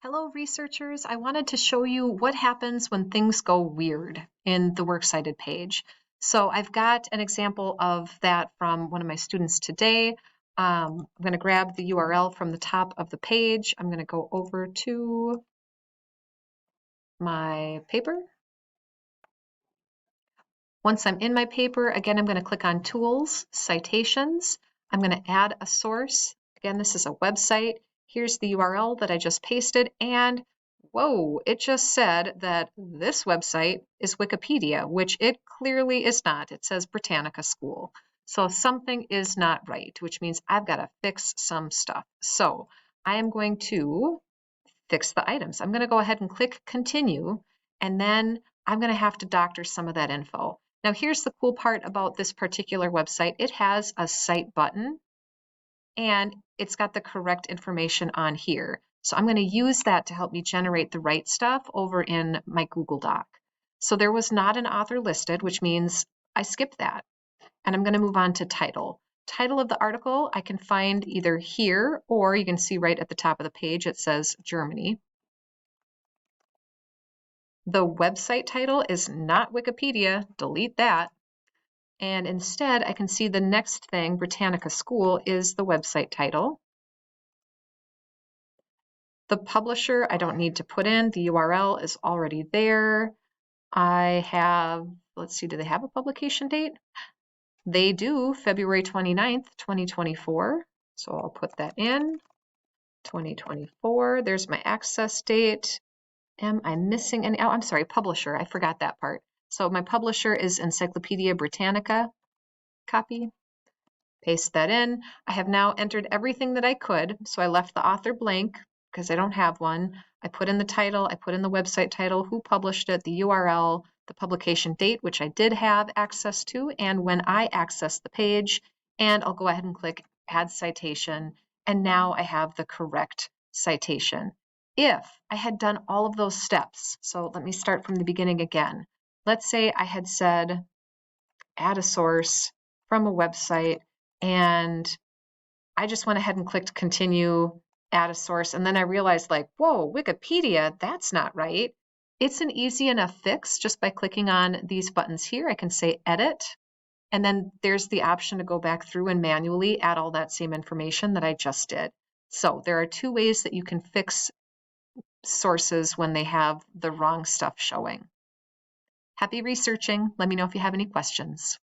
Hello, researchers. I wanted to show you what happens when things go weird in the Works Cited page. So I've got an example of that from one of my students today. I'm going to grab the URL from the top of the page. I'm going to go over to my paper. Once I'm in my paper, again, I'm going to click on Tools, Citations. I'm going to add a source. Again, this is a website. Here's the URL that I just pasted, and whoa, it just said that this website is Wikipedia, which it clearly is not. It says Britannica School. So something is not right, which means I've got to fix some stuff. So I am going to fix the items. I'm going to go ahead and click Continue, and then I'm going to have to doctor some of that info. Now, here's the cool part about this particular website. It has a Cite button, and it's got the correct information on here. So I'm going to use that to help me generate the right stuff over in my Google Doc. So there was not an author listed, which means I skipped that. And I'm going to move on to title. Title of the article I can find either here, or you can see right at the top of the page it says Germany. The website title is not Wikipedia, delete that. And instead I can see the next thing, Britannica School, is the website title. The publisher I don't need to put in, the URL is already there. I have, let's see, do they have a publication date? They do, February 29th, 2024. So I'll put that in, 2024. There's my access date. Am I missing any? Oh, I'm sorry, publisher. I forgot that part. So my publisher is Encyclopedia Britannica. Copy, paste that in. I have now entered everything that I could. So I left the author blank because I don't have one. I put in the title, I put in the website title, who published it, the URL, the publication date, which I did have access to, and when I access the page, and I'll go ahead and click Add Citation, and now I have the correct citation. If I had done all of those steps, so let me start from the beginning again. Let's say I had said, add a source from a website, and I just went ahead and clicked continue, add a source, and then I realized like, whoa, Wikipedia, that's not right. It's an easy enough fix just by clicking on these buttons here. I can say edit, and then there's the option to go back through and manually add all that same information that I just did. So there are two ways that you can fix sources when they have the wrong stuff showing. Happy researching. Let me know if you have any questions.